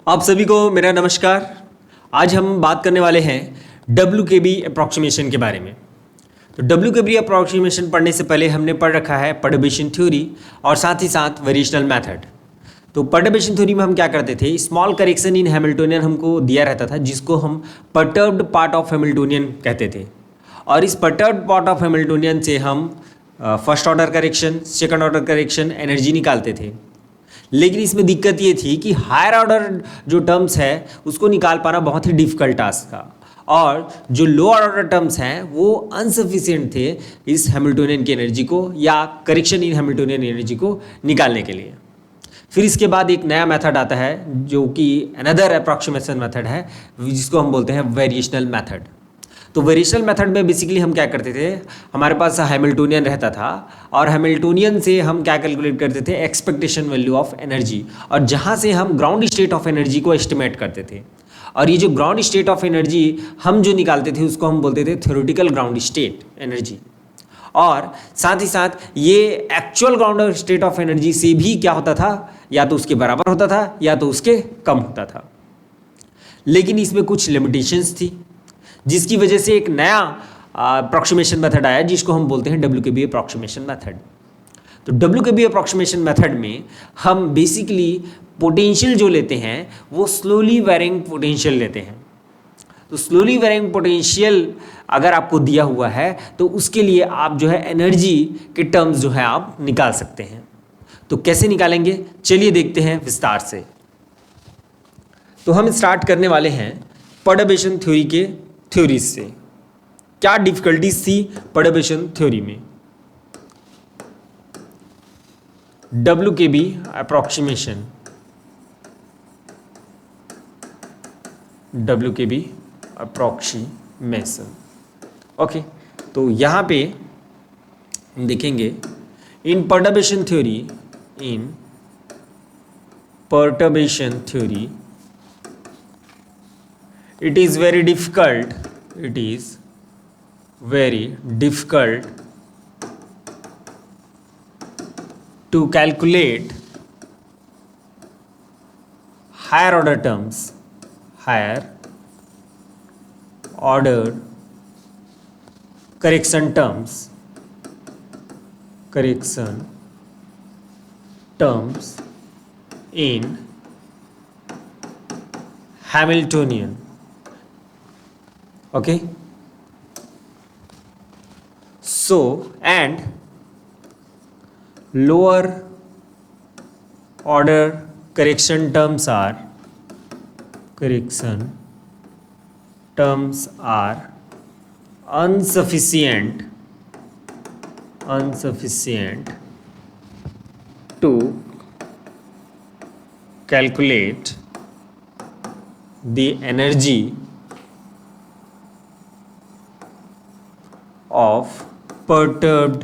आप सभी को मेरा नमस्कार। आज हम बात करने वाले हैं WKB अप्रॉक्सीमेशन के बारे में। तो WKB अप्रॉक्सीमेशन पढ़ने से पहले हमने पढ़ रखा है पर्टर्बेशन थ्योरी और साथ ही साथ वेरिएशनल मेथड। तो पर्टर्बेशन थ्योरी में हम क्या करते थे, स्मॉल करेक्शन इन हैमिल्टोनियन हमको दिया रहता था, जिसको हम पर्टर्ब्ड पार्ट ऑफ हैमिल्टोनियन कहते थे। और इस पर्टर्ब्ड पार्ट ऑफ हैमिल्टोनियन से हम first order correction, second order correction, energy निकालते थे। लेकिन इसमें दिक्कत ये थी कि हायर ऑर्डर जो टर्म्स है उसको निकाल पाना बहुत ही डिफिकल्ट टास्क था, और जो लोअर ऑर्डर टर्म्स हैं वो अनसफिशिएंट थे इस हैमिल्टोनियन की एनर्जी को या करेक्शन इन हैमिल्टोनियन एनर्जी को निकालने के लिए। फिर इसके बाद एक नया मेथड आता है जो कि अनदर अप्रॉक्सीमेशन मेथड है, जिसको हम बोलते हैं वेरिएशनल मेथड। तो वेरिएशनल मेथड में बेसिकली हम क्या करते थे, हमारे पास हैमिल्टोनियन रहता था और हैमिल्टोनियन से हम क्या कैलकुलेट करते थे, एक्सपेक्टेशन वैल्यू ऑफ एनर्जी, और जहाँ से हम ग्राउंड स्टेट ऑफ एनर्जी को एस्टिमेट करते थे। और ये जो ग्राउंड स्टेट ऑफ एनर्जी हम जो निकालते थे उसको हम बोलते थे थ्योरेटिकल ग्राउंड स्टेट एनर्जी। और साथ ही साथ ये actual ground state of energy से भी क्या होता था, या तो उसके बराबर होता था या तो उसके कम होता था। लेकिन इसमें कुछ लिमिटेशंस थी, जिसकी वजह से एक नया अप्रॉक्सीमेशन मेथड आया जिसको हम बोलते हैं WKB अप्रॉक्सीमेशन मेथड। तो WKB अप्रॉक्सीमेशन मेथड में हम बेसिकली पोटेंशियल जो लेते हैं वो स्लोली वेरिंग पोटेंशियल लेते हैं। तो स्लोली वेरिंग पोटेंशियल अगर आपको दिया हुआ है तो उसके लिए आप जो है एनर्जी के टर्म्स जो है आप निकाल सकते हैं। तो कैसे निकालेंगे, चलिए देखते हैं विस्तार से। तो हम स्टार्ट करने वाले हैं पर्टर्बेशन थ्योरी के थ्योरीज से। क्या डिफिकल्टीज थी पर्टर्बेशन थ्योरी में? WKB approximation, WKB approximation. Okay, तो यहां पे हम देखेंगे in perturbation theory, in perturbation theory it is very difficult to calculate higher order terms, higher order correction terms in Hamiltonian. Okay, so and lower order correction terms are insufficient to calculate the energy of perturbed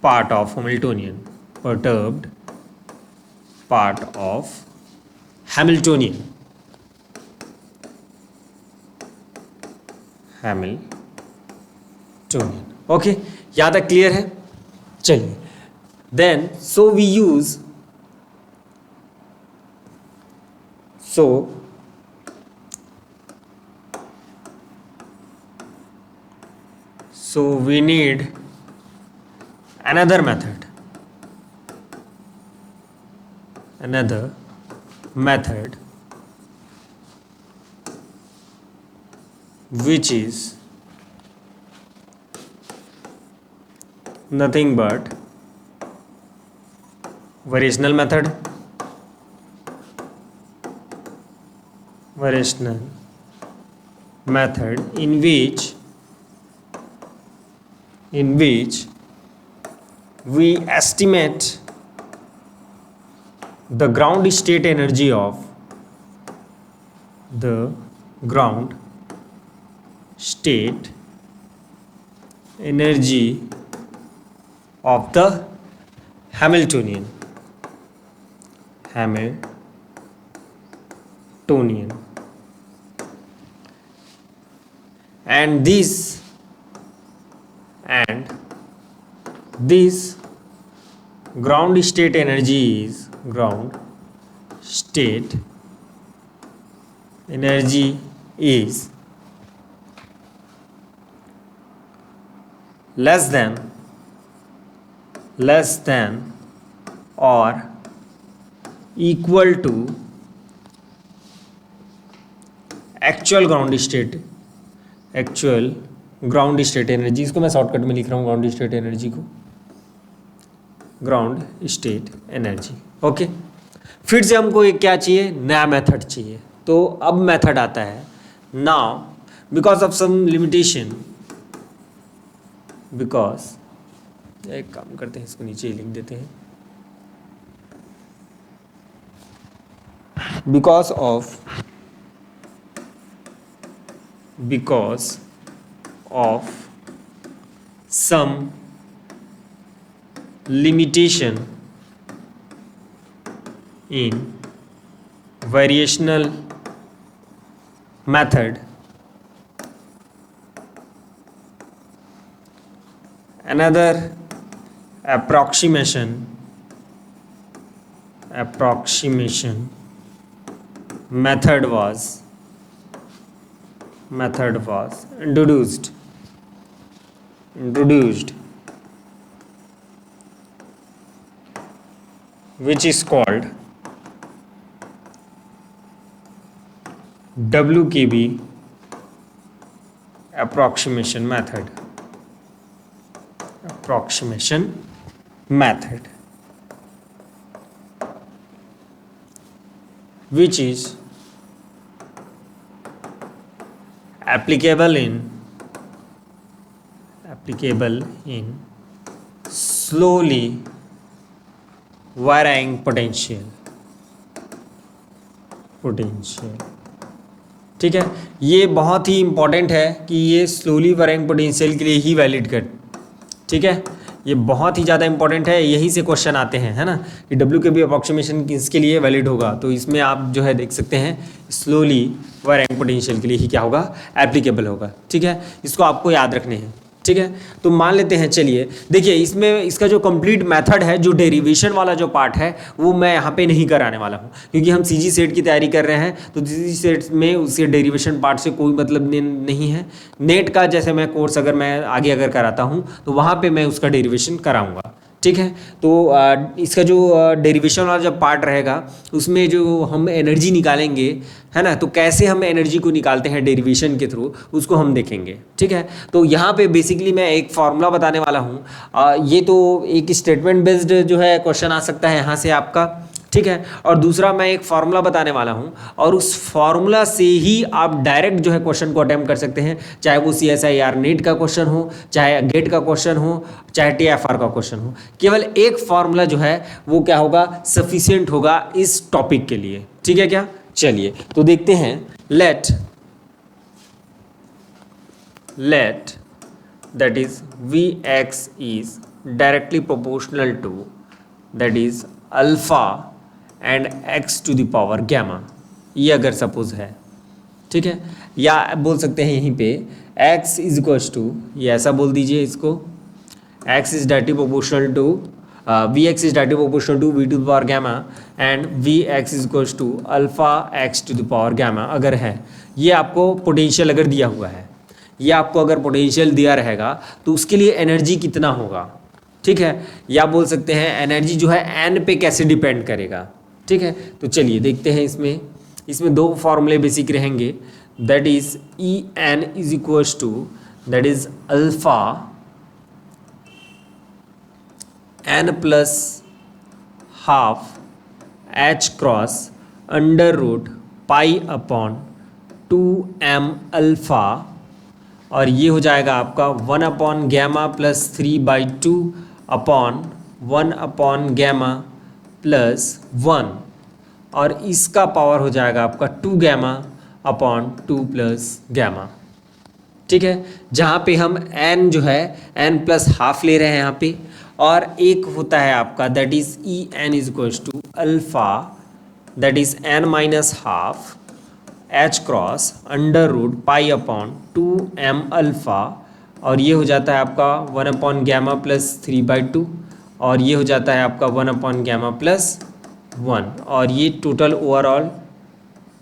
part of Hamiltonian, okay, यहाँ तक clear है? चलिए, then so we need another method which is nothing but variational method, in which we estimate the ground state energy of the Hamiltonian, and this ground state energy is energy is less than or equal to actual ground state energy, इसको मैं shortcut में लिख रहा हूँ ground state energy को, ground state energy. Okay, फिर से हमको एक क्या चाहिए, नया मेथड चाहिए। तो अब मेथड आता है now because of some limitation, because एक काम करते हैं इसको नीचे ही लिख देते हैं, because of some limitation in variational method, another approximation method was introduced, which is called WKB approximation method, which is applicable in slowly varying potential। ठीक है, ये बहुत ही इंपॉर्टेंट है कि ये स्लोली वैरिंग पोटेंशियल के लिए ही वैलिड कर, ठीक है, ये बहुत ही ज़्यादा इंपॉर्टेंट है, यहीं से क्वेश्चन आते हैं, है ना, कि WKB अप्रॉक्सीमेशन किसके लिए वैलिड होगा। तो इसमें आप जो है देख सकते हैं स्लोली वैरिंग पोटेंशियल के लिए ही क्या होगा, एप्लीकेबल होगा। ठीक है, इसको आपको याद रखने हैं। ठीक है, तो मान लेते हैं, चलिए देखिए इसमें इसका जो कंप्लीट मेथड है, जो डेरिवेशन वाला जो पार्ट है वो मैं यहाँ पे नहीं कराने वाला हूँ, क्योंकि हम CG सेट की तैयारी कर रहे हैं, तो CG सेट में उसके डेरिवेशन पार्ट से कोई मतलब नहीं है। नेट का जैसे मैं कोर्स अगर मैं आगे अगर कराता हूँ तो वहाँ पर मैं उसका डेरिवेशन कराऊँगा। ठीक है, तो इसका जो डेरिवेशन वाला जब पार्ट रहेगा उसमें जो हम एनर्जी निकालेंगे, है ना, तो कैसे हम एनर्जी को निकालते हैं डेरिवेशन के थ्रू, उसको हम देखेंगे। ठीक है, तो यहाँ पे बेसिकली मैं एक फार्मूला बताने वाला हूँ। ये तो एक स्टेटमेंट बेस्ड जो है क्वेश्चन आ सकता है यहाँ से आपका। ठीक है, और दूसरा मैं एक फार्मूला बताने वाला हूँ, और उस फार्मूला से ही आप डायरेक्ट जो है क्वेश्चन को अटेम्प्ट कर सकते हैं, चाहे वो CSIR नेट का क्वेश्चन हो, चाहे गेट का क्वेश्चन हो, चाहे TFR का क्वेश्चन हो। केवल एक फार्मूला जो है वो क्या होगा, सफिशिएंट होगा इस टॉपिक के लिए। ठीक है क्या, चलिए तो देखते हैं। Let that is Vx is directly proportional to that is alpha and x to the power gamma, ये अगर सपोज है। ठीक है, या बोल सकते हैं यहीं पे x इज इक्वल्स टू, ये ऐसा बोल दीजिए इसको, x is directly proportional to Vx is directly proportional to v to the power gamma and Vx is equals to alpha x to the power gamma अगर है। ये आपको पोटेंशियल अगर दिया हुआ है, ये आपको अगर पोटेंशियल दिया रहेगा तो उसके लिए एनर्जी कितना होगा। ठीक है, या बोल सकते हैं एनर्जी जो है n पे कैसे डिपेंड करेगा। ठीक है, तो चलिए देखते हैं। इसमें दो फॉर्मूले बेसिक रहेंगे, that is En is equals to that is alpha n plus half h cross under root pi upon 2m alpha, और ये हो जाएगा आपका 1 upon gamma plus 3/2 upon 1 upon gamma plus 1, और इसका पावर हो जाएगा आपका 2 गैमा अपॉन 2 प्लस गैमा। ठीक है, जहाँ पे हम n जो है n प्लस हाफ ले रहे हैं यहाँ पे, और एक होता है आपका that is En is equals to alpha that is n minus half h cross under root pi upon 2m alpha, और ये हो जाता है आपका 1 अपॉन गैमा प्लस 3/2, और ये हो जाता है आपका 1 अपॉन गैमा प्लस 1, और ये total overall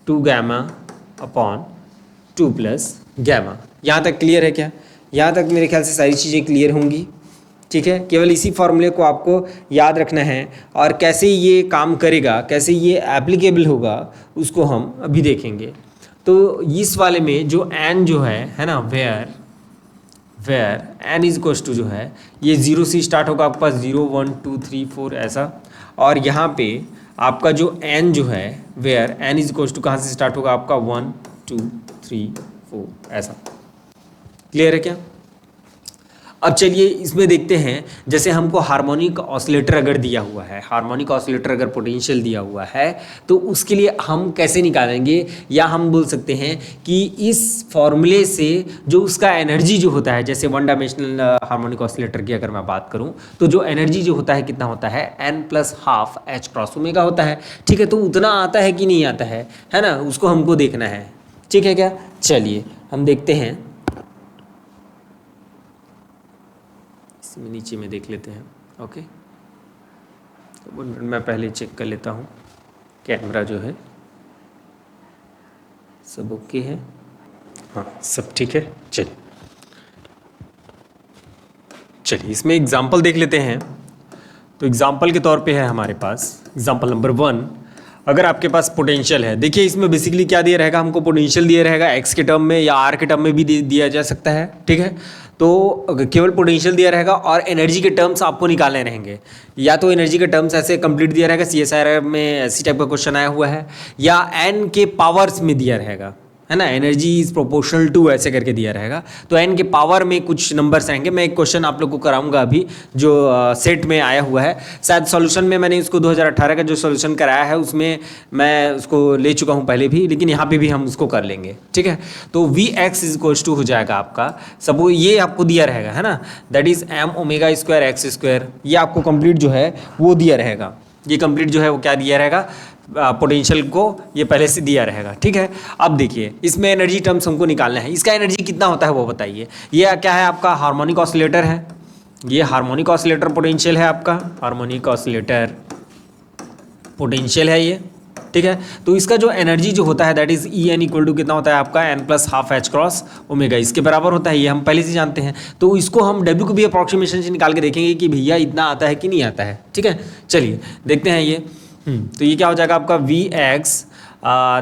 2 gamma upon 2 plus gamma. यहाँ तक क्लियर है क्या? यहाँ तक मेरे ख्याल से सारी चीज़ें क्लियर होंगी। ठीक है, केवल इसी फॉर्मूले को आपको याद रखना है और कैसे ये काम करेगा, कैसे ये एप्लीकेबल होगा, उसको हम अभी देखेंगे। तो इस वाले में जो एन जो है ना, where n is equals to जो है ये 0 से स्टार्ट होगा आपके पास, 0 1 2 3 4 ऐसा, और यहाँ पे आपका जो एन जो है where n is equals to कहाँ से स्टार्ट होगा आपका 1 2 3 4 ऐसा। क्लियर है क्या? अब चलिए इसमें देखते हैं, जैसे हमको हार्मोनिक ऑसिलेटर अगर दिया हुआ है, हार्मोनिक ऑसिलेटर अगर पोटेंशियल दिया हुआ है तो उसके लिए हम कैसे निकालेंगे, या हम बोल सकते हैं कि इस फॉर्मूले से जो उसका एनर्जी जो होता है, जैसे वन डायमेंशनल हार्मोनिक ऑसिलेटर की अगर मैं बात करूं तो जो एनर्जी जो होता है कितना होता है, n + ½ h क्रॉस ओमेगा होता है। ठीक है, तो उतना आता है कि नहीं आता है ना, उसको हमको देखना है। ठीक है क्या? चलिए हम देखते हैं, नीचे में देख लेते हैं। ओके, तो मैं पहले चेक कर लेता हूँ कैमरा जो है सब ओके है, हाँ सब ठीक है। चलिए इसमें एग्जांपल देख लेते हैं। तो एग्जांपल के तौर पे है हमारे पास एग्जांपल नंबर 1। अगर आपके पास पोटेंशियल है, देखिए इसमें बेसिकली क्या दिया रहेगा, हमको पोटेंशियल दिया रहेगा एक्स के टर्म में या आर के टर्म में भी दिया जा सकता है। ठीक है, तो केवल पोटेंशियल दिया रहेगा और एनर्जी के टर्म्स आपको निकालने रहेंगे। या तो एनर्जी के टर्म्स ऐसे कंप्लीट दिया रहेगा, CSIR में ऐसी टाइप का क्वेश्चन आया हुआ है, या एन के पावर्स में दिया रहेगा, है ना, एनर्जी इज प्रोपोर्शनल टू ऐसे करके दिया रहेगा। तो एन के पावर में कुछ नंबर्स आएंगे। मैं एक क्वेश्चन आप लोग को कराऊंगा अभी जो सेट में आया हुआ है, शायद सॉल्यूशन में मैंने उसको 2018 का जो सॉल्यूशन कराया है उसमें मैं उसको ले चुका हूं पहले भी, लेकिन यहाँ पे भी हम उसको कर लेंगे। ठीक है, तो Vx = हो जाएगा आपका, सब ये आपको दिया रहेगा, है ना, दैट इज m⍵² x²। ये आपको कंप्लीट जो है वो दिया रहेगा, ये कंप्लीट जो है वो क्या दिया रहेगा, पोटेंशियल को ये पहले से दिया रहेगा। ठीक है, अब देखिए इसमें एनर्जी टर्म्स हमको निकालना है, इसका एनर्जी कितना होता है वो बताइए। ये क्या है आपका हार्मोनिक ऑसिलेटर है, ये हार्मोनिक ऑसिलेटर पोटेंशियल है आपका, हार्मोनिक ऑसिलेटर पोटेंशियल है ये। ठीक है, तो इसका जो एनर्जी जो होता है दैट इज En = कितना होता है आपका, n + ½ h क्रॉस ओमेगा, इसके बराबर होता है, ये हम पहले से जानते हैं। तो इसको हम WQB अप्रॉक्सीमेशन से निकाल के देखेंगे कि भैया इतना आता है कि नहीं आता है। ठीक है, चलिए देखते हैं ये। तो ये क्या हो जाएगा आपका Vx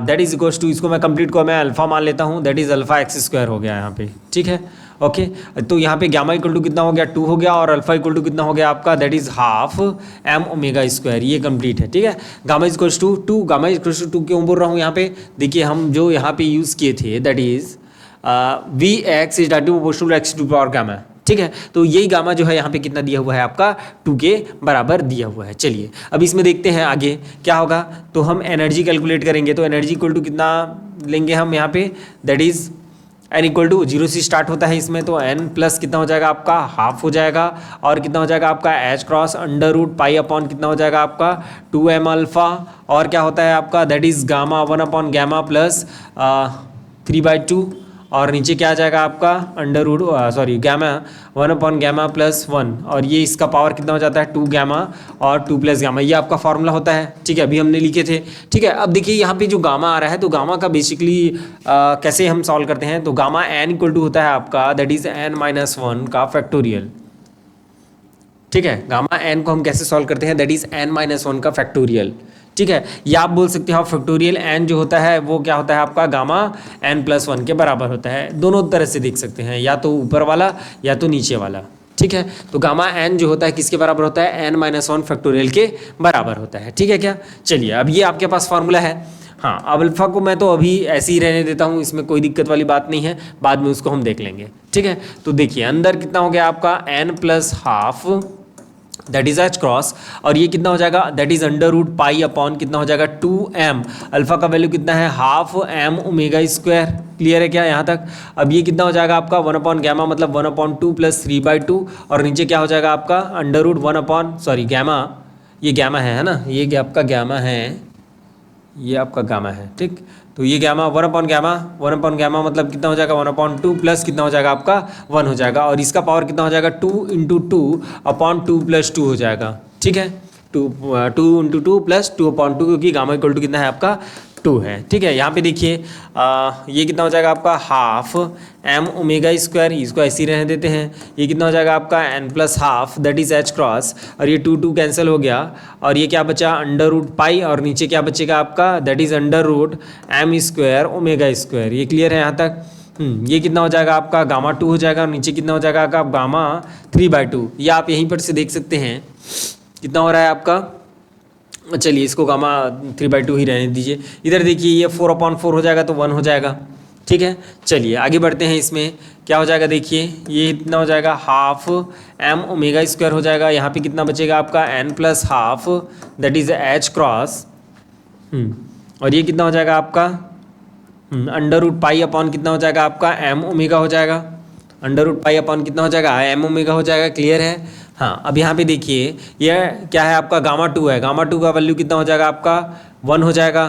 that is equals to, इसको मैं कंप्लीट को मैं अल्फा मान लेता हूँ, दैट इज α(x²) हो गया यहाँ पे। ठीक है, ओके, तो यहाँ पे गामा = कितना हो गया, 2 हो गया, और अल्फा = कितना हो गया आपका, दैट इज ½ m⍵²। ये कंप्लीट है। ठीक है, गामा = 2, गामा = 2 क्यों बोल रहा हूँ यहाँ पे, देखिए हम जो यहाँ पे यूज़ किए थे that is Vx = x⁴ gamma. ठीक है, तो यही गामा जो है यहाँ पे कितना दिया हुआ है आपका, 2 के बराबर दिया हुआ है। चलिए अब इसमें देखते हैं आगे क्या होगा। तो हम एनर्जी कैलकुलेट करेंगे, तो एनर्जी = कितना लेंगे हम यहाँ पे, दैट इज n = 0 से स्टार्ट होता है इसमें, तो n प्लस कितना हो जाएगा आपका, ½ हो जाएगा, और कितना हो जाएगा आपका h क्रॉस √π/ कितना हो जाएगा आपका 2m अल्फा, और क्या होता है आपका, दैट इज गामा 1/γ प्लस 3/2, और नीचे क्या आ जाएगा आपका गामा 1/γ + 1, और ये इसका पावर कितना हो जाता है 2γ और 2 + γ, ये आपका फॉर्मूला होता है। ठीक है, अभी हमने लिखे थे। ठीक है, अब देखिए यहाँ पे जो गामा आ रहा है, तो गामा का बेसिकली कैसे हम सॉल्व करते हैं, तो गामा n = होता है आपका दैट इज n-1 का फैक्टोरियल। ठीक है, गामा n को हम कैसे सॉल्व करते हैं, दैट इज n-1 का फैक्टोरियल। ठीक है, या आप बोल सकते हो फैक्टोरियल n जो होता है वो क्या होता है आपका, गामा n+1 के बराबर होता है। दोनों तरह से देख सकते हैं, या तो ऊपर वाला या तो नीचे वाला। ठीक है, तो गामा n जो होता है किसके बराबर होता है, n-1 फैक्टोरियल के बराबर होता है। ठीक है क्या, चलिए अब ये आपके पास फार्मूला है। हाँ, अब अल्फा को मैं तो अभी ऐसे ही रहने देता हूँ, इसमें कोई दिक्कत वाली बात नहीं है, बाद में उसको हम देख लेंगे। ठीक है, तो देखिए अंदर कितना हो गया आपका n + ½ that is h cross, और ये कितना हो जाएगा, दैट इज √π/ कितना हो जाएगा 2m, अल्फा का वैल्यू कितना है ½ m⍵²। क्लियर है क्या यहाँ तक। अब ये कितना हो जाएगा आपका 1/γ मतलब 1/2 + 3/2, और नीचे क्या हो जाएगा आपका गामा, ये गामा है ना, ये आपका गामा है, ये आपका गामा है। ठीक, तो ये गामा 1/γ मतलब कितना हो जाएगा 1/2 प्लस कितना हो जाएगा आपका 1 हो जाएगा, और इसका पावर कितना हो जाएगा 2 × 2/2 + 2 हो जाएगा। ठीक है, 2 × 2 + 2/2, क्योंकि गामा = कितना है आपका 2 है। ठीक है, यहाँ पे देखिए ये कितना हो जाएगा आपका हाफ एम ओमेगा स्क्वायर, इसको ऐसे ही रहने देते हैं। ये कितना हो जाएगा आपका n plus half that is h cross, और ये 2 2 कैंसिल हो गया, और ये क्या बचा अंडर रूट पाई, और नीचे क्या बचेगा आपका that is under root m square omega square. ये क्लियर है यहाँ तक? ये कितना हो जाएगा आपका गामा 2 हो जाएगा, और नीचे कितना हो जाएगा आपका गामा 3/2। ये आप यहीं पर से देख सकते हैं कितना हो रहा है आपका। चलिए इसको गामा 3/2 ही रहने दीजिए। इधर देखिए ये 4/4 हो जाएगा तो 1 हो जाएगा। ठीक है, चलिए आगे बढ़ते हैं। इसमें क्या हो जाएगा देखिए, ये इतना हो जाएगा हाफ एम ओमेगा स्क्वायर हो जाएगा। यहाँ पे कितना बचेगा आपका n plus half that is h cross, और ये कितना हो जाएगा आपका अंडर रूट पाई अपॉन कितना हो जाएगा आपका एम ओमेगा हो जाएगा। अंडर रूट पाई अपॉन कितना हो जाएगा एम ओमेगा हो जाएगा। क्लियर है? हाँ, अब यहाँ पे देखिए यह क्या है आपका गामा 2 है। गामा 2 का वैल्यू कितना हो जाएगा आपका 1 हो जाएगा,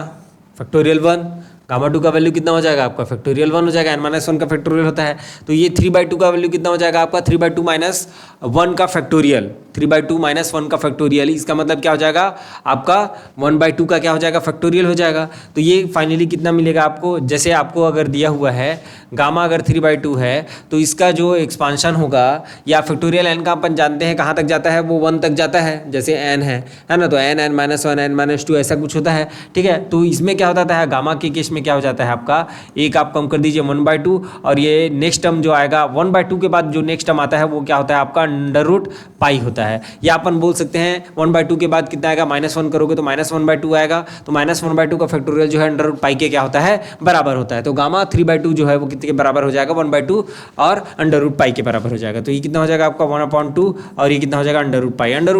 फैक्टोरियल 1। गामा 2 का वैल्यू कितना हो जाएगा आपका फैक्टोरियल 1 हो जाएगा, n-1 का फैक्टोरियल होता है। तो ये 3/2 का वैल्यू कितना हो जाएगा आपका 3/2 माइनस 1 का फैक्टोरियल, 3/2 माइनस 1 का फैक्टोरियल। इसका मतलब क्या हो जाएगा आपका 1/2 का क्या हो जाएगा फैक्टोरियल हो जाएगा। तो ये फाइनली कितना मिलेगा आपको, जैसे आपको अगर दिया हुआ है गामा अगर 3/2 है तो इसका जो एक्सपांशन होगा या फैक्टोरियल n का अपन जानते हैं कहाँ तक जाता है, वो 1 तक जाता है। जैसे n है ना, तो n-1 n-2 ऐसा कुछ होता है। ठीक है, तो इसमें क्या होता है गामा के केस में क्या हो जाता है आपका एक आप कम कर दीजिए 1/2, और ये नेक्स्ट टर्म जो आएगा 1/2 के बाद जो नेक्स्ट टर्म आता है वो क्या होता है आपका अंडर रूट पाई होता है। या अपन बोल सकते हैं 1/2 के बाद कितना आएगा -1 करोगे तो -1/2 आएगा। तो -1/2 का फैक्टोरियल जो है अंडर रूट पाई के क्या होता है बराबर होता है। तो गामा 3/2 जो है वो कितने के बराबर हो जाएगा 1/2 और अंडर रूट पाई के बराबर हो जाएगा। तो ये कितना हो जाएगा आपका 1/2 और ये कितना हो जाएगा under root pi. Under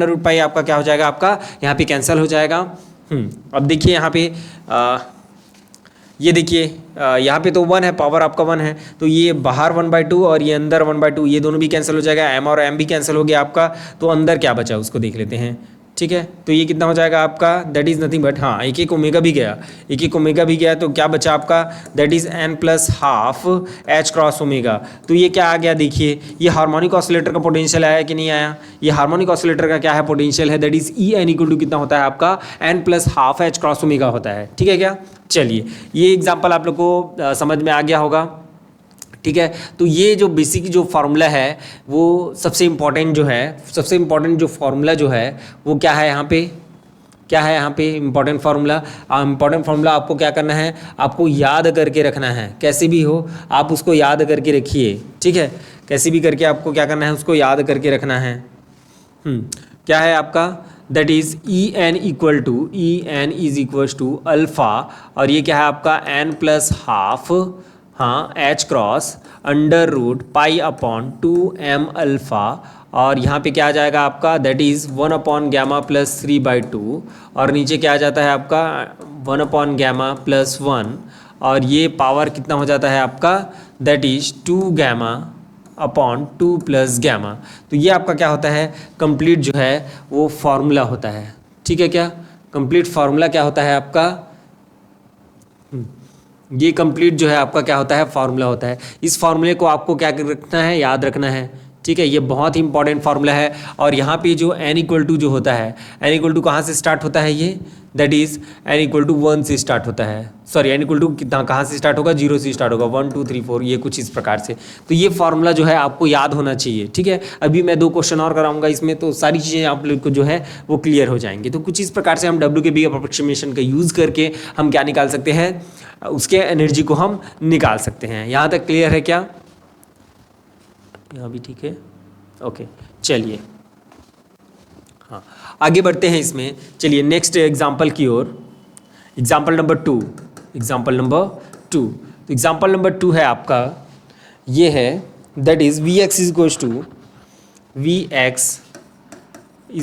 root pi आपका क्या हो जाएगा आपका यहाँ पे कैंसिल हो जाएगा। अब देखिए यहाँ पे ये देखिए यहाँ पे तो 1 है, पावर आपका 1 है, तो ये बाहर 1/2 और ये अंदर 1/2, ये दोनों भी कैंसिल हो जाएगा। m और m भी कैंसिल हो गया आपका। तो अंदर क्या बचा उसको देख लेते हैं। ठीक है, तो ये कितना हो जाएगा आपका दैट इज़ नथिंग बट, हाँ एक ओमेगा भी गया, एक ओमेगा भी गया, तो क्या बचा आपका that is n plus half h cross omega. तो ये क्या आ गया देखिए, ये हार्मोनिक ऑसिलेटर का पोटेंशियल आया कि नहीं आया। ये हार्मोनिक ऑसिलेटर का क्या है पोटेंशियल है that is En equal to कितना होता है आपका n plus half h cross omega होता है। ठीक है क्या? चलिए ये एग्जाम्पल आप लोग को समझ में आ गया होगा। ठीक है, तो ये जो बेसिक जो फार्मूला है वो सबसे इम्पॉर्टेंट जो फार्मूला जो है वो क्या है यहाँ पे, क्या है यहाँ पे इम्पॉर्टेंट फार्मूला। आपको क्या करना है, आपको याद करके रखना है। कैसे भी हो आप उसको याद करके रखिए। ठीक है, कैसे भी करके आपको क्या करना है, उसको याद करके रखना है। क्या है आपका that is En is equals to alpha, और ये क्या है आपका n प्लस हाफ हाँ h cross under root pi upon 2m alpha, और यहाँ पे क्या आ जाएगा आपका that is 1 upon gamma plus 3/2, और नीचे क्या आ जाता है आपका 1 अपॉन गैमा प्लस 1, और ये पावर कितना हो जाता है आपका that is 2 gamma upon 2 plus gamma. तो ये आपका क्या होता है कंप्लीट जो है वो फार्मूला होता है। ठीक है क्या? कंप्लीट फार्मूला क्या होता है आपका, ये कंप्लीट जो है आपका क्या होता है फार्मूला होता है। इस फार्मूले को आपको क्या रखना है, याद रखना है। ठीक है, ये बहुत ही इंपॉर्टेंट फार्मूला है। और यहाँ पे जो n इक्वल टू जो होता है, n इक्वल टू कहाँ से स्टार्ट होता है, ये that is n equal to 1 से स्टार्ट होता है। सॉरी, n इक्वल टू कितना कहाँ से स्टार्ट होगा, 0 से स्टार्ट होगा, 1 2 3 4 ये कुछ इस प्रकार से। तो ये फार्मूला जो है आपको याद होना चाहिए। ठीक है, अभी मैं 2 क्वेश्चन और कराऊंगा इसमें, तो सारी चीज़ें आप लोग को जो है वो क्लियर हो जाएंगी। तो कुछ इस प्रकार से हम WKB अप्रोक्सीमेशन का यूज़ करके हम क्या निकाल सकते हैं, उसके एनर्जी को हम निकाल सकते हैं। यहाँ तक क्लियर है क्या? यहाँ भी ठीक है, ओके। चलिए हाँ आगे बढ़ते हैं इसमें। चलिए नेक्स्ट एग्जाम्पल की ओर, एग्जाम्पल नंबर 2। तो एग्जाम्पल नंबर 2 है आपका, ये है that is Vx is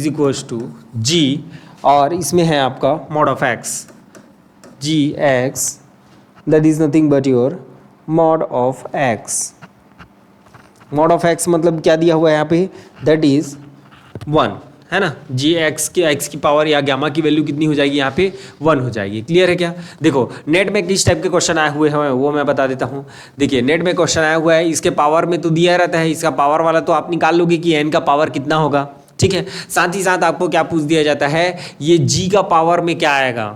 equals to G, और इसमें है आपका mod of x, Gx that is nothing but your mod of x। Mod of x मतलब क्या दिया हुआ है यहाँ पे, दैट इज 1 है ना। x की पावर या गामा की वैल्यू कितनी हो जाएगी यहाँ पे 1 हो जाएगी। क्लियर है क्या? देखो नेट में किस टाइप के क्वेश्चन आए हुए हैं वो मैं बता देता हूँ। देखिए नेट में क्वेश्चन आया हुआ है, इसके पावर में तो दिया रहता है, इसका पावर वाला तो आप निकाल लोगे कि n का पावर कितना होगा। ठीक है, साथ ही साथ आपको क्या पूछ दिया जाता है, ये g का पावर में क्या आएगा,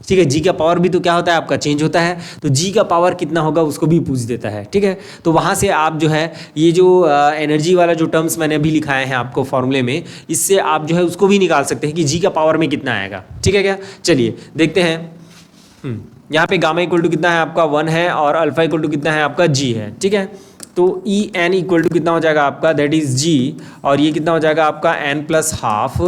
ठीक है। जी का पावर भी तो क्या होता है आपका, चेंज होता है, तो जी का पावर कितना होगा उसको भी पूछ देता है। ठीक है, तो वहाँ से आप जो है ये जो एनर्जी वाला जो टर्म्स मैंने अभी लिखाए हैं आपको फॉर्मूले में, इससे आप जो है उसको भी निकाल सकते हैं कि जी का पावर में कितना आएगा। ठीक है क्या, चलिए देखते हैं। यहाँ पे गामा इक्वल टू कितना है आपका 1 है और अल्फा इक्वल टू कितना है आपका जी है। ठीक है, तो ई एन इक्वल टू कितना हो जाएगा आपका, दैट इज जी, और ये कितना हो जाएगा आपका n plus half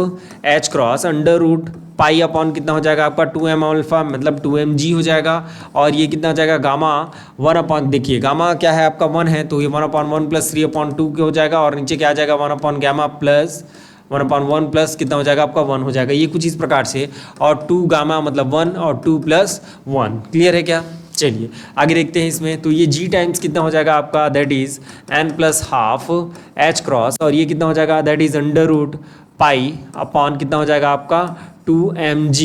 h cross under root pi upon कितना हो जाएगा आपका 2m अल्फा, मतलब 2mg हो जाएगा। और ये कितना हो जाएगा गामा 1 अपॉन, देखिए गामा क्या है आपका 1 है, तो ये 1/1 प्लस 3/2 हो जाएगा, और नीचे क्या आ जाएगा 1 गामा प्लस 1/1 प्लस कितना हो जाएगा आपका 1 हो जाएगा, ये कुछ इस प्रकार से। और 2 गामा मतलब 1 और 2 प्लस 1, क्लियर है क्या। चलिए आगे देखते हैं इसमें, तो ये g टाइम्स कितना हो जाएगा आपका, that is n plus half h cross, और ये कितना हो जाएगा that is under root pi upon कितना हो जाएगा आपका 2mg,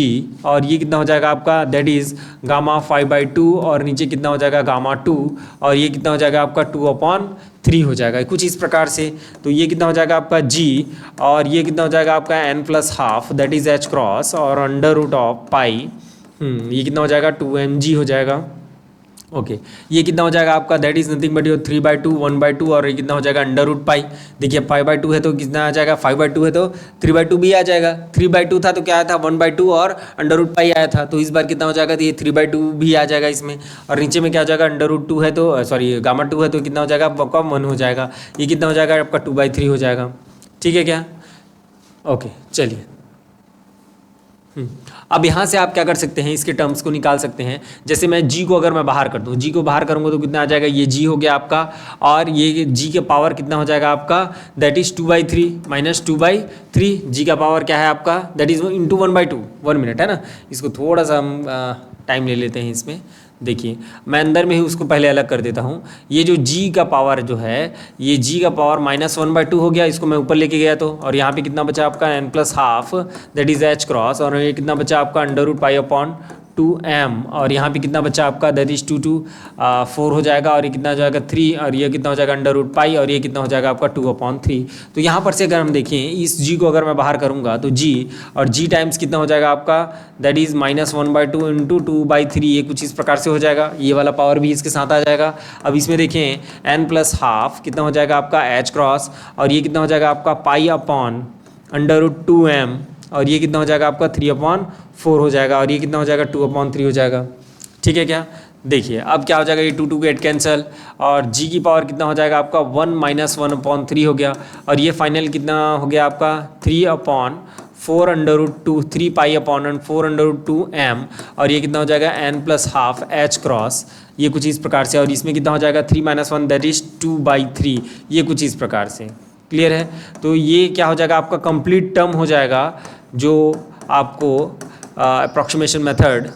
और ये कितना हो जाएगा आपका दैट इज गामा 5/2, और नीचे कितना हो जाएगा गामा 2, और ये कितना हो जाएगा आपका 2/3 हो जाएगा कुछ इस प्रकार से। तो ये कितना हो जाएगा आपका g, और ये कितना हो जाएगा आपका n plus half that is h cross और अंडर रूट ऑफ पाई, ये कितना हो जाएगा 2mg हो जाएगा। ओके, ये कितना हो जाएगा आपका that is nothing but your 3/2 1/2, और ये कितना हो जाएगा अंडर रूट पाई। देखिए 5/2 है तो कितना आ जाएगा, 5/2 है तो 3/2 भी आ जाएगा, 3/2 था तो क्या आया था 1/2 और अंडर रूट पाई आया था, तो इस बार कितना हो जाएगा, तो ये 3/2 भी आ जाएगा इसमें, और नीचे में क्या हो जाएगा अंडर रूट 2 है तो सॉरी गामा 2 है तो कितना हो जाएगा आपका 1 हो जाएगा, ये कितना हो जाएगा आपका 2/3 हो जाएगा। ठीक है क्या, ओके चलिए। अब यहाँ से आप क्या कर सकते हैं, इसके टर्म्स को निकाल सकते हैं। जैसे मैं g को अगर मैं बाहर कर दूँ, g को बाहर करूँगा तो कितना आ जाएगा, ये g हो गया आपका, और ये g के पावर कितना हो जाएगा आपका, दैट इज 2/3 माइनस 2/3, g का पावर क्या है आपका, दैट इज इंटू 1/2। 1 मिनट है ना, इसको थोड़ा सा हम टाइम ले लेते हैं इसमें। देखिए मैं अंदर में ही उसको पहले अलग कर देता हूँ। ये जो g का पावर जो है, ये g का पावर -1/2 हो गया, इसको मैं ऊपर लेके गया तो, और यहाँ पे कितना बचा आपका n plus half that is h cross, और ये कितना बचा आपका under root pi upon 2m, और यहाँ पे कितना बचा आपका दैट इज 4 हो जाएगा, और ये कितना हो जाएगा 3, और ये कितना हो जाएगा अंडर रूट पाई, और ये कितना हो जाएगा आपका 2/3। तो यहाँ पर से अगर हम देखें इस g को अगर मैं बाहर करूँगा तो g, और g टाइम्स कितना हो जाएगा आपका दैट इज -1/2 इंटू 2/3, ये कुछ इस प्रकार से हो जाएगा, ये वाला पावर भी इसके साथ आ जाएगा। अब इसमें देखें n प्लस हाफ कितना हो जाएगा आपका h क्रॉस, और ये कितना हो जाएगा आपका pi upon under root 2m, और ये कितना हो जाएगा आपका 3/4 हो जाएगा, और ये कितना हो जाएगा 2/3 हो जाएगा। ठीक है क्या, देखिए अब क्या हो जाएगा, ये 2 गेट कैंसल, और g की पावर कितना हो जाएगा आपका 1 माइनस 1/3 हो गया, और ये फाइनल कितना हो गया आपका 3/4 under root 2, 3 pi upon 4 under root 2m, और ये कितना हो जाएगा n plus half h cross, ये कुछ इस प्रकार से, और इसमें कितना हो जाएगा 3 - 1 दैट इज 2/3, ये कुछ इस प्रकार से। क्लियर है, तो ये क्या हो जाएगा आपका कंप्लीट टर्म हो जाएगा, जो आपको approximation method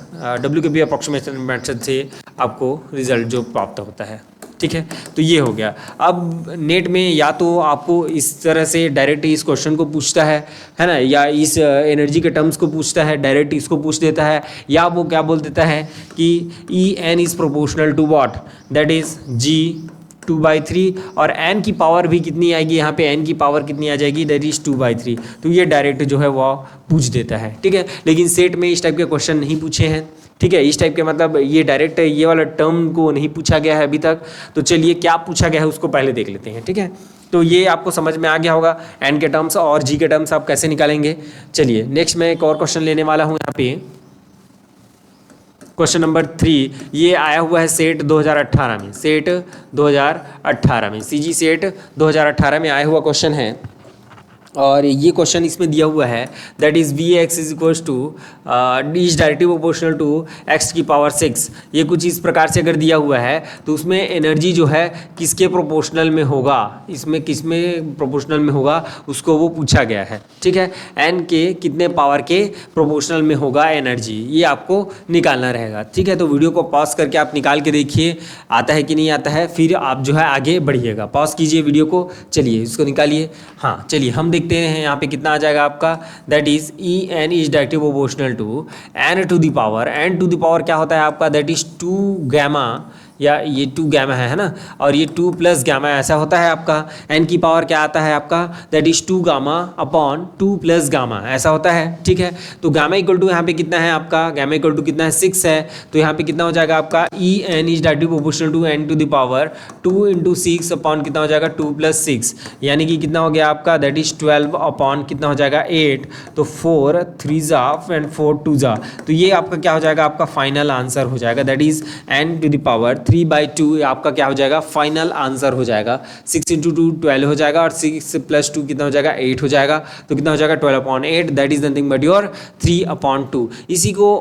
WKB approximation method से आपको रिजल्ट जो प्राप्त होता है। ठीक है, तो ये हो गया। अब नेट में या तो आपको इस तरह से डायरेक्ट इस क्वेश्चन को पूछता है ना, या इस एनर्जी के टर्म्स को पूछता है, डायरेक्ट इसको पूछ देता है, या वो क्या बोल देता है कि En is proportional to what, that is g 2/3, और n की पावर भी कितनी आएगी, यहाँ पे n की पावर कितनी आ जाएगी, दैट इज 2/3। तो ये डायरेक्ट जो है वो पूछ देता है। ठीक है, लेकिन सेट में इस टाइप के क्वेश्चन नहीं पूछे हैं। ठीक है, इस टाइप के मतलब ये डायरेक्ट ये वाला टर्म को नहीं पूछा गया है अभी तक। तो चलिए क्या पूछा गया है उसको पहले देख लेते हैं। ठीक है, तो ये आपको समझ में आ गया होगा n के टर्म्स और g के टर्म्स आप कैसे निकालेंगे। चलिए नेक्स्ट मैं एक और क्वेश्चन लेने वाला हूँ यहाँ पे, क्वेश्चन नंबर 3। ये आया हुआ है सेट 2018 में, सेट 2018 में, CG सेट 2018 में आया हुआ क्वेश्चन है, और ये क्वेश्चन इसमें दिया हुआ है that is Vx is equals to is directly proportional to x की पावर 6। ये कुछ इस प्रकार से अगर दिया हुआ है तो उसमें एनर्जी जो है किसके प्रोपोर्शनल में होगा, इसमें किसमें प्रोपोर्शनल में होगा उसको वो पूछा गया है। ठीक है, n के कितने पावर के प्रोपोर्शनल में होगा एनर्जी, ये आपको निकालना रहेगा। ठीक है, तो वीडियो को पॉज करके आप निकाल के देखिए आता है कि नहीं आता है, फिर आप जो है आगे बढ़िएगा। पॉज कीजिए वीडियो को, चलिए इसको निकालिए। हाँ चलिए हम देखते हैं यहाँ पे कितना आ जाएगा आपका, that is En is directly proportional to n to the power, n to the power क्या होता है आपका, दैट इज 2 गामा, या ये 2 गामा है ना, और ये 2 प्लस गामा ऐसा होता है आपका। n की पावर क्या आता है आपका, that is 2 gamma upon 2 plus gamma ऐसा होता है, ठीक है। तो गामा इक्वल टू यहाँ पे कितना है आपका, गामा इक्वल टू कितना है 6 है, तो यहाँ पे कितना हो जाएगा आपका e n is directly proportional to n to the power 2 into 6 upon कितना हो जाएगा 2 प्लस 6, यानी कि कितना हो गया आपका, दैट इज 12 अपॉन कितना हो जाएगा 8, तो 4 3 जा एंड 4 2 जा, तो ये आपका क्या हो जाएगा, आपका फाइनल आंसर हो जाएगा, that is n to the power 3/2 आपका क्या हो जाएगा, फाइनल आंसर हो जाएगा। 6 इंटू 2 12 हो जाएगा, और 6 प्लस 2 कितना हो जाएगा 8 हो जाएगा, तो कितना हो जाएगा 12/8, that is nothing but your 3/2। इसी को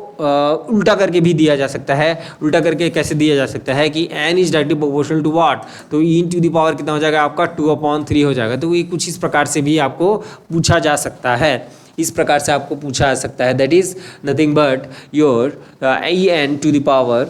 उल्टा करके भी दिया जा सकता है। उल्टा करके कैसे दिया जा सकता है कि n is directly proportional to what, तो e टू द पावर कितना हो जाएगा आपका 2/3 हो जाएगा। तो ये कुछ इस प्रकार से भी आपको पूछा जा सकता है, इस प्रकार से आपको पूछा जा सकता है, that is nothing but your en to the power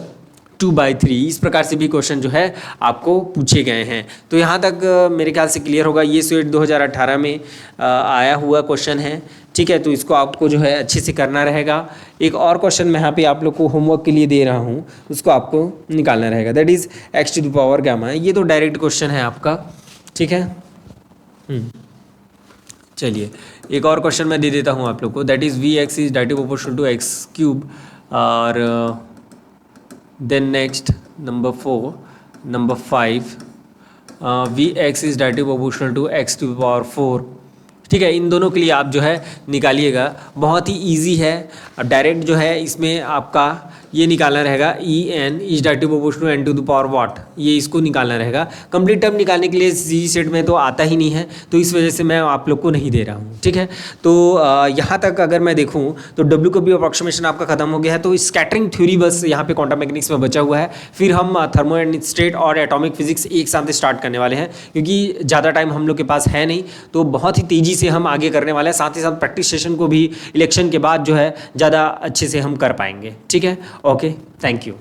2/3। इस प्रकार से भी क्वेश्चन जो है आपको पूछे गए हैं। तो यहाँ तक मेरे ख्याल से क्लियर होगा। ये स्वेट 2018 में आया हुआ क्वेश्चन है, ठीक है। तो इसको आपको जो है अच्छे से करना रहेगा। एक और क्वेश्चन मैं यहाँ पे आप लोग को होमवर्क के लिए दे रहा हूँ, उसको आपको निकालना रहेगा, that is x to the power gamma है। ये तो डायरेक्ट क्वेश्चन है आपका, ठीक है। चलिए एक और क्वेश्चन मैं दे देता हूँ आप लोग को, that is V X is directly proportional to X cube, और then next number 4, number 5 V X is directly proportional to X to power 4, ठीक है। इन दोनों के लिए आप जो है निकालिएगा, बहुत ही इजी है। डायरेक्ट जो है इसमें आपका ये निकालना रहेगा e n is directly proportional to n to the power what, ये इसको निकालना रहेगा। कंप्लीट टर्म निकालने के लिए जी सेट में तो आता ही नहीं है, तो इस वजह से मैं आप लोग को नहीं दे रहा हूँ, ठीक है। तो यहाँ तक अगर मैं देखूँ तो डब्ल्यू का भी अप्रॉक्सीमेशन आपका खत्म हो गया है। तो स्कैटरिंग थ्योरी बस यहाँ पे क्वांटम मैकेनिक्स में बचा हुआ है। फिर हम थर्मोस्टेट और एटॉमिक फिजिक्स एक साथ स्टार्ट करने वाले हैं, क्योंकि ज़्यादा टाइम हम लोग के पास है नहीं, तो बहुत ही तेज़ी से हम आगे करने वाले हैं। साथ ही साथ प्रैक्टिस सेशन को भी इलेक्शन के बाद जो है ज़्यादा अच्छे से हम कर पाएंगे, ठीक है। Okay, thank you.